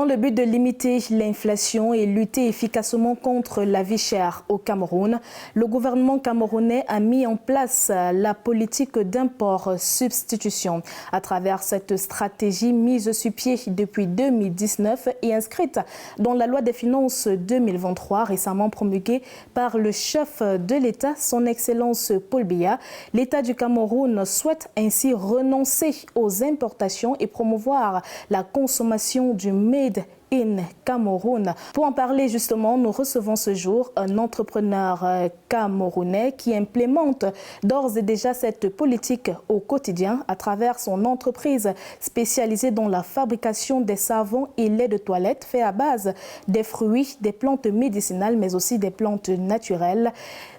Dans le but de limiter l'inflation et lutter efficacement contre la vie chère au Cameroun, le gouvernement camerounais a mis en place la politique d'import-substitution. À travers cette stratégie mise sur pied depuis 2019 et inscrite dans la loi des finances 2023, récemment promulguée par le chef de l'État, son Excellence Paul Biya, l'État du Cameroun souhaite ainsi renoncer aux importations et promouvoir la consommation du Made in Cameroun. Pour en parler justement, nous recevons ce jour un entrepreneur camerounais qui implémente d'ores et déjà cette politique au quotidien à travers son entreprise spécialisée dans la fabrication des savons et laits de toilette faits à base des fruits, des plantes médicinales mais aussi des plantes naturelles.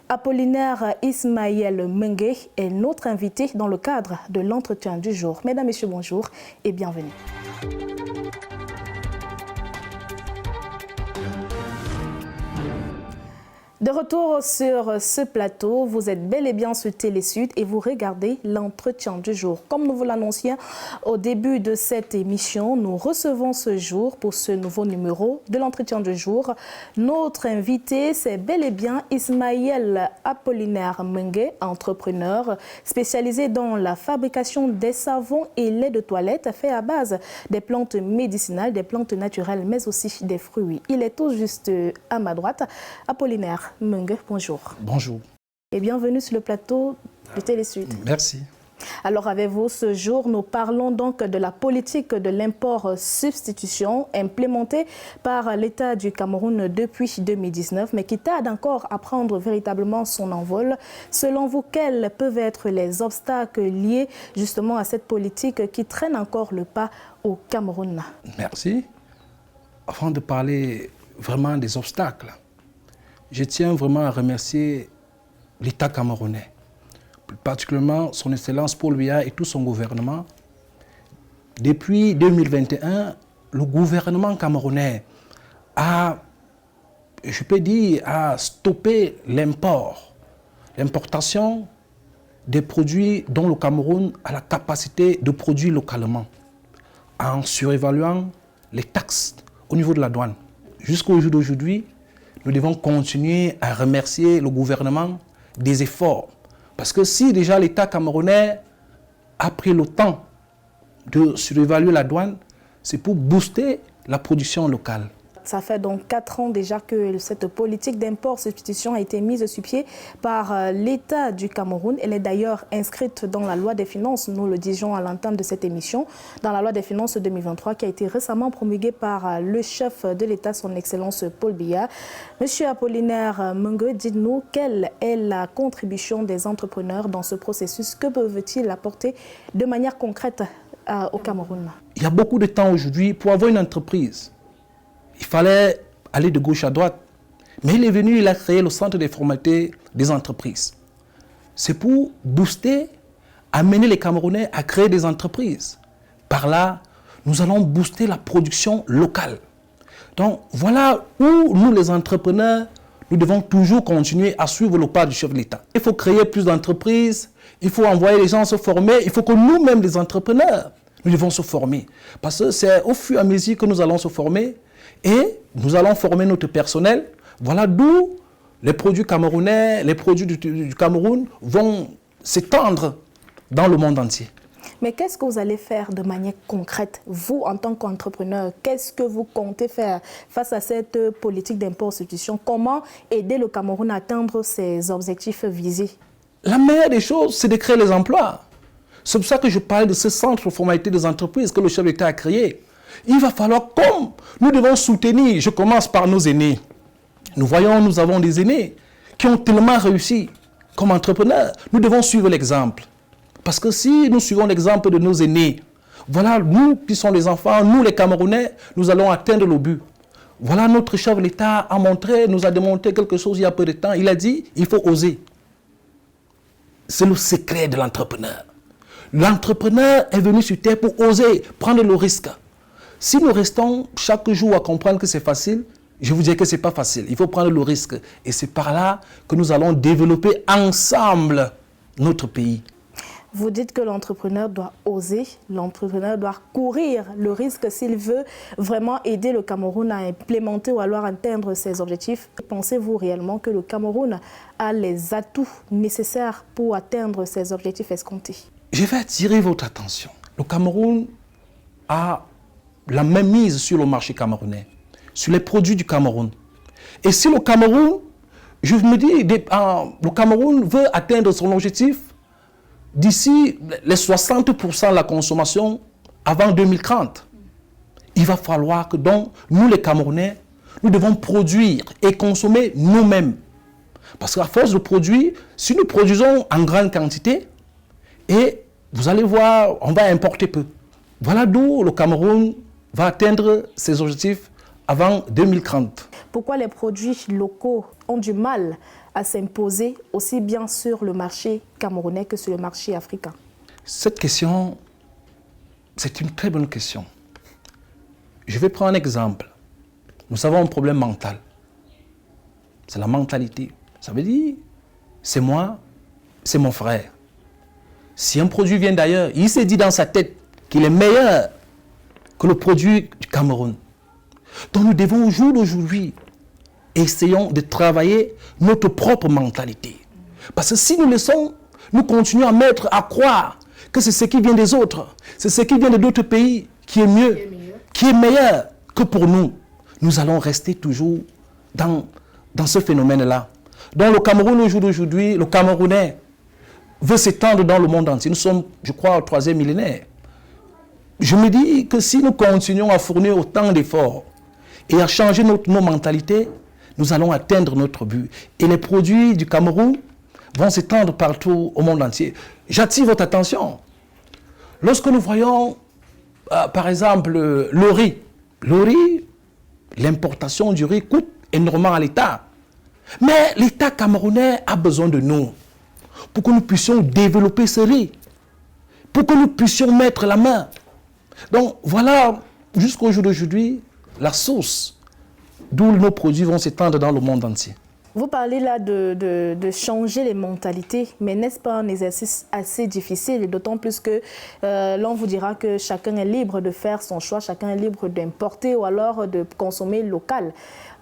Apollinaire Ismaël Mengue est notre invité dans le cadre de l'entretien du jour. Mesdames, Messieurs, bonjour et bienvenue. De retour sur ce plateau, vous êtes bel et bien sur Télé Sud et vous regardez l'entretien du jour. Comme nous vous l'annoncions au début de cette émission, nous recevons ce jour, pour ce nouveau numéro de l'entretien du jour, notre invité, c'est bel et bien Ismaël Apollinaire Mengue, entrepreneur spécialisé dans la fabrication des savons et laits de toilette faits à base des plantes médicinales, des plantes naturelles, mais aussi des fruits. Il est tout juste à ma droite. Apollinaire Mengue, bonjour. Bonjour. Et bienvenue sur le plateau de Télé Sud. Merci. Alors avec vous ce jour, nous parlons donc de la politique de l'import-substitution implémentée par l'État du Cameroun depuis 2019, mais qui tarde encore à prendre véritablement son envol. Selon vous, quels peuvent être les obstacles liés justement à cette politique qui traîne encore le pas au Cameroun? Merci. Avant de parler vraiment des obstacles, je tiens vraiment à remercier l'État camerounais, plus particulièrement son Excellence Paul Biya et tout son gouvernement. Depuis 2021, le gouvernement camerounais a, je peux dire, a stoppé l'importation des produits dont le Cameroun a la capacité de produire localement, en surévaluant les taxes au niveau de la douane. Jusqu'au jour d'aujourd'hui, nous devons continuer à remercier le gouvernement des efforts. Parce que si déjà l'État camerounais a pris le temps de surévaluer la douane, c'est pour booster la production locale. Ça fait donc 4 ans déjà que cette politique d'import-substitution a été mise sur pied par l'État du Cameroun. Elle est d'ailleurs inscrite dans la loi des finances, nous le disions à l'entame de cette émission, dans la loi des finances 2023 qui a été récemment promulguée par le chef de l'État, son Excellence Paul Biya. Monsieur Apollinaire Mengue, dites-nous quelle est la contribution des entrepreneurs dans ce processus? Que peuvent-ils apporter de manière concrète au Cameroun? Il y a beaucoup de temps aujourd'hui pour avoir une entreprise. Il fallait aller de gauche à droite. Mais il est venu, il a créé le centre des formalités des entreprises. C'est pour booster, amener les Camerounais à créer des entreprises. Par là, nous allons booster la production locale. Donc voilà où nous, les entrepreneurs, nous devons toujours continuer à suivre le pas du chef de l'État. Il faut créer plus d'entreprises, il faut envoyer les gens se former, il faut que nous-mêmes, les entrepreneurs, nous devons se former. Parce que c'est au fur et à mesure que nous allons se former, et nous allons former notre personnel. Voilà d'où les produits camerounais, les produits du Cameroun vont s'étendre dans le monde entier. Mais qu'est-ce que vous allez faire de manière concrète, vous en tant qu'entrepreneur? Qu'est-ce que vous comptez faire face à cette politique d'import-substitution? Comment aider le Cameroun à atteindre ses objectifs visés? La meilleure des choses, c'est de créer les emplois. C'est pour ça que je parle de ce centre de formalité des entreprises que le chef de l'État a créé. Il va falloir, comme nous devons soutenir, je commence par nos aînés. Nous voyons, nous avons des aînés qui ont tellement réussi comme entrepreneurs. Nous devons suivre l'exemple. Parce que si nous suivons l'exemple de nos aînés, voilà, nous qui sommes les enfants, nous les Camerounais, nous allons atteindre le but. Voilà, notre chef de l'État a montré, nous a démontré quelque chose il y a peu de temps. Il a dit, il faut oser. C'est le secret de l'entrepreneur. L'entrepreneur est venu sur terre pour oser prendre le risque. Si nous restons chaque jour à comprendre que c'est facile, je vous dis que ce n'est pas facile. Il faut prendre le risque. Et c'est par là que nous allons développer ensemble notre pays. Vous dites que l'entrepreneur doit oser, l'entrepreneur doit courir le risque s'il veut vraiment aider le Cameroun à implémenter ou alors atteindre ses objectifs. Pensez-vous réellement que le Cameroun a les atouts nécessaires pour atteindre ses objectifs escomptés? Je vais attirer votre attention. Le Cameroun a la même mise sur le marché camerounais, sur les produits du Cameroun. Et si le Cameroun, je me dis, le Cameroun veut atteindre son objectif d'ici les 60% de la consommation avant 2030. Il va falloir que donc, nous les Camerounais, nous devons produire et consommer nous-mêmes. Parce qu'à force de produire, si nous produisons en grande quantité, et vous allez voir, on va importer peu. Voilà d'où le Cameroun va atteindre ses objectifs avant 2030. Pourquoi les produits locaux ont du mal à s'imposer aussi bien sur le marché camerounais que sur le marché africain? Cette question, c'est une très bonne question. Je vais prendre un exemple. Nous avons un problème mental. C'est la mentalité. Ça veut dire, c'est moi, c'est mon frère. Si un produit vient d'ailleurs, il s'est dit dans sa tête qu'il est meilleur que le produit du Cameroun. Donc nous devons au jour d'aujourd'hui, essayons de travailler notre propre mentalité. Parce que si nous laissons, nous continuons à croire que c'est ce qui vient des autres, c'est ce qui vient de d'autres pays qui est mieux, qui est meilleur que pour nous, nous allons rester toujours dans ce phénomène-là. Donc le Cameroun au jour d'aujourd'hui, le Camerounais veut s'étendre dans le monde entier. Nous sommes, je crois, au 3e millénaire. Je me dis que si nous continuons à fournir autant d'efforts et à changer nos mentalités, nous allons atteindre notre but. Et les produits du Cameroun vont s'étendre partout au monde entier. J'attire votre attention. Lorsque nous voyons, par exemple, le riz, l'importation du riz coûte énormément à l'État. Mais l'État camerounais a besoin de nous pour que nous puissions développer ce riz, pour que nous puissions mettre la main. Donc voilà, jusqu'au jour d'aujourd'hui, la source d'où nos produits vont s'étendre dans le monde entier. Vous parlez là de changer les mentalités, mais n'est-ce pas un exercice assez difficile, d'autant plus que l'on vous dira que chacun est libre de faire son choix, chacun est libre d'importer ou alors de consommer local.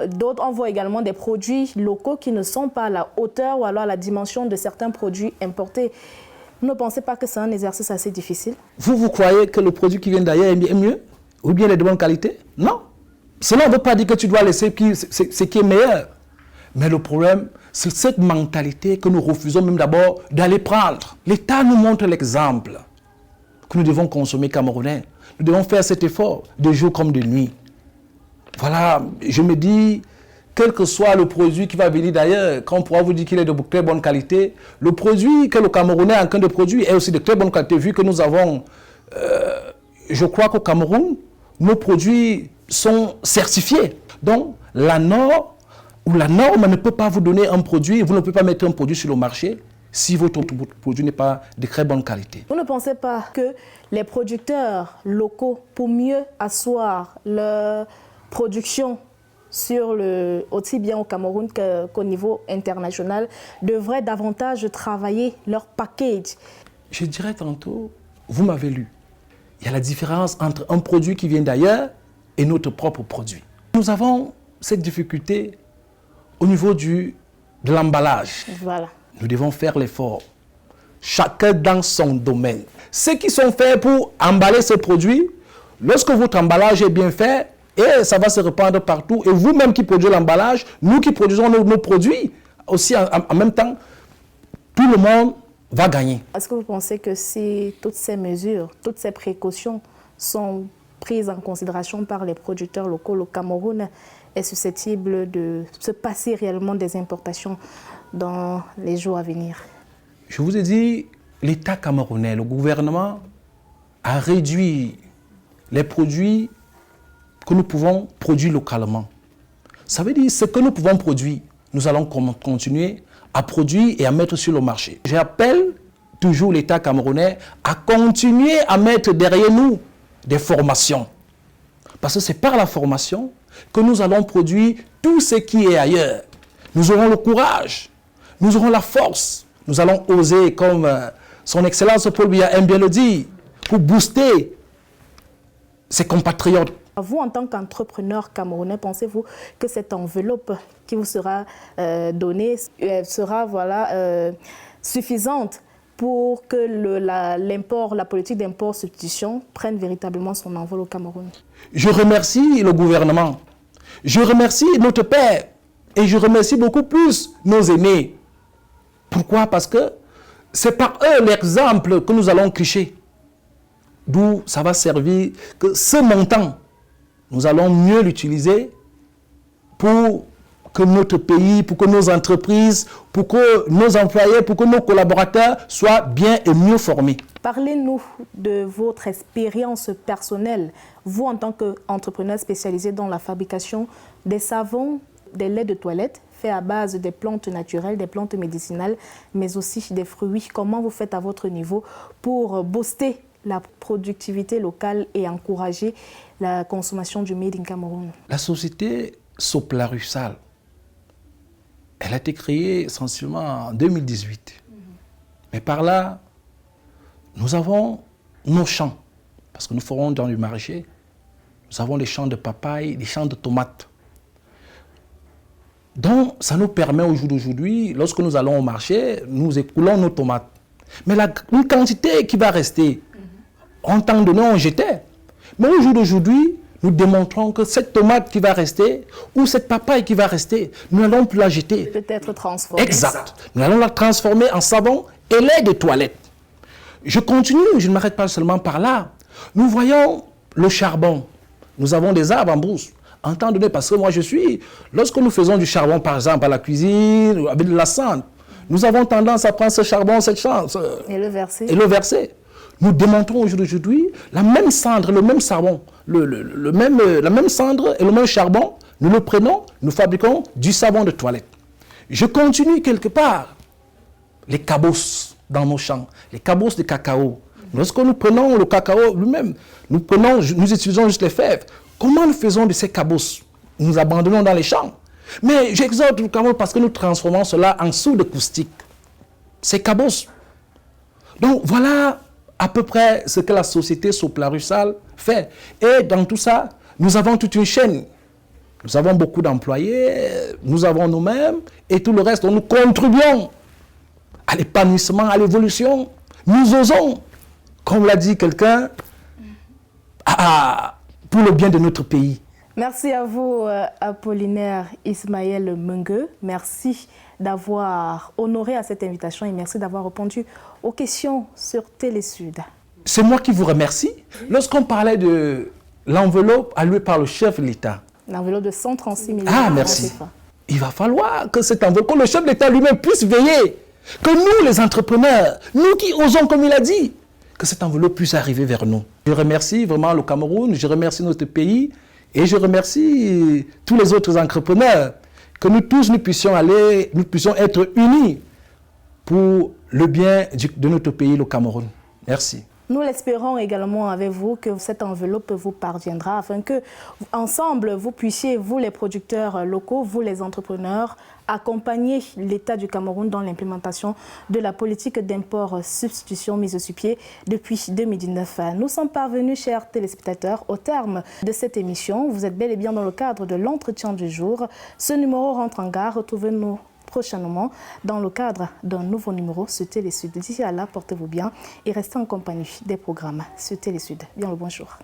D'autres, on voit également des produits locaux qui ne sont pas à la hauteur ou alors à la dimension de certains produits importés. Vous ne pensez pas que c'est un exercice assez difficile? Vous croyez que le produit qui vient d'ailleurs est mieux? Ou bien il est de bonne qualité? Non. Cela ne veut pas dire que tu dois laisser ce qui est meilleur. Mais le problème, c'est cette mentalité que nous refusons même d'abord d'aller prendre. L'État nous montre l'exemple que nous devons consommer camerounais. Nous devons faire cet effort de jour comme de nuit. Voilà, je me dis, quel que soit le produit qui va venir d'ailleurs, quand on pourra vous dire qu'il est de très bonne qualité, le produit que le Camerounais est en train de produire est aussi de très bonne qualité, vu que nous avons, je crois qu'au Cameroun, nos produits sont certifiés. Donc, la norme ne peut pas vous donner un produit, vous ne pouvez pas mettre un produit sur le marché si votre produit n'est pas de très bonne qualité. Vous ne pensez pas que les producteurs locaux, pour mieux asseoir leur production aussi bien au Cameroun qu'au niveau international, devraient davantage travailler leur package? Je dirais tantôt, vous m'avez lu, il y a la différence entre un produit qui vient d'ailleurs et notre propre produit. Nous avons cette difficulté au niveau de l'emballage. Voilà. Nous devons faire l'effort, chacun dans son domaine. Ceux qui sont faits pour emballer ces produits, lorsque votre emballage est bien fait, et ça va se répandre partout, et vous-même qui produisez l'emballage, nous qui produisons nos produits, aussi en même temps, tout le monde va gagner. Est-ce que vous pensez que si toutes ces mesures, toutes ces précautions sont prises en considération par les producteurs locaux, le Cameroun est susceptible de se passer réellement des importations dans les jours à venir? Je vous ai dit, l'État camerounais, le gouvernement a réduit les produits que nous pouvons produire localement. Ça veut dire ce que nous pouvons produire, nous allons continuer à produire et à mettre sur le marché. J'appelle toujours l'État camerounais à continuer à mettre derrière nous des formations. Parce que c'est par la formation que nous allons produire tout ce qui est ailleurs. Nous aurons le courage, nous aurons la force, nous allons oser, comme Son Excellence Paul Biya aime bien le dire, pour booster ses compatriotes. Vous, en tant qu'entrepreneur camerounais, pensez-vous que cette enveloppe qui vous sera donnée sera suffisante pour que la politique d'import-substitution prenne véritablement son envol au Cameroun? Je remercie le gouvernement, je remercie notre père et je remercie beaucoup plus nos aînés. Pourquoi? Parce que c'est par eux l'exemple que nous allons clicher. D'où ça va servir que ce montant, nous allons mieux l'utiliser pour que notre pays, pour que nos entreprises, pour que nos employés, pour que nos collaborateurs soient bien et mieux formés. Parlez-nous de votre expérience personnelle, vous en tant qu'entrepreneur spécialisé dans la fabrication des savons, des laits de toilette faits à base des plantes naturelles, des plantes médicinales, mais aussi des fruits. Comment vous faites à votre niveau pour booster la productivité locale et encourager la consommation du Made in Cameroun? La société Soplarussal, elle a été créée essentiellement en 2018. Mais par là, nous avons nos champs, parce que nous ferons dans le maraîcher, nous avons les champs de papaye, les champs de tomates. Donc, ça nous permet au jour d'aujourd'hui, lorsque nous allons au marché, nous écoulons nos tomates. Mais une quantité qui va rester, en temps donné, on jetait. Mais au jour d'aujourd'hui, nous démontrons que cette tomate qui va rester, ou cette papaye qui va rester, nous n'allons plus la jeter. Peut-être transformer. Exact. Nous allons la transformer en savon et lait de toilette. Je continue, je ne m'arrête pas seulement par là. Nous voyons le charbon. Nous avons des arbres en brousse. En temps donné, parce que moi je suis, lorsque nous faisons du charbon, par exemple, à la cuisine, avec de la cendre, nous avons tendance à prendre ce charbon, cette chance. Et le verser. Et le verser. Nous démontrons aujourd'hui la même cendre, le même charbon, la même cendre et le même charbon, nous le prenons, nous fabriquons du savon de toilette. Je continue quelque part. Les cabosses dans nos champs, les cabosses de cacao. Lorsque nous prenons le cacao lui-même, nous utilisons juste les fèves. Comment nous faisons de ces cabosses? Nous abandonnons dans les champs. Mais j'exhorte le Cameroun parce que nous transformons cela en soude acoustique. Ces cabosses. Donc voilà à peu près ce que la société Soplarussal fait. Et dans tout ça, nous avons toute une chaîne. Nous avons beaucoup d'employés, nous avons nous-mêmes et tout le reste. Nous contribuons à l'épanouissement, à l'évolution. Nous osons, comme l'a dit quelqu'un, pour le bien de notre pays. Merci à vous, Apollinaire Ismaël Mengue. Merci d'avoir honoré à cette invitation et merci d'avoir répondu aux questions sur Télésud. C'est moi qui vous remercie. Lorsqu'on parlait de l'enveloppe allouée par le chef de l'État. L'enveloppe de 136 millions. Ah, merci. Il va falloir que cette enveloppe, que le chef de l'État lui-même puisse veiller. Que nous, les entrepreneurs, nous qui osons, comme il a dit, que cette enveloppe puisse arriver vers nous. Je remercie vraiment le Cameroun, je remercie notre pays et je remercie tous les autres entrepreneurs. Que nous tous, nous puissions être unis pour le bien de notre pays, le Cameroun. Merci. Nous l'espérons également avec vous que cette enveloppe vous parviendra afin que, ensemble, vous puissiez, vous les producteurs locaux, vous les entrepreneurs, accompagner l'État du Cameroun dans l'implémentation de la politique d'import-substitution mise sur pied depuis 2019. Nous sommes parvenus, chers téléspectateurs, au terme de cette émission. Vous êtes bel et bien dans le cadre de l'entretien du jour. Ce numéro rentre en gare. Retrouvez-nous prochainement dans le cadre d'un nouveau numéro sur Télésud. D'ici à là, portez-vous bien et restez en compagnie des programmes sur Télésud. Bien le bonjour.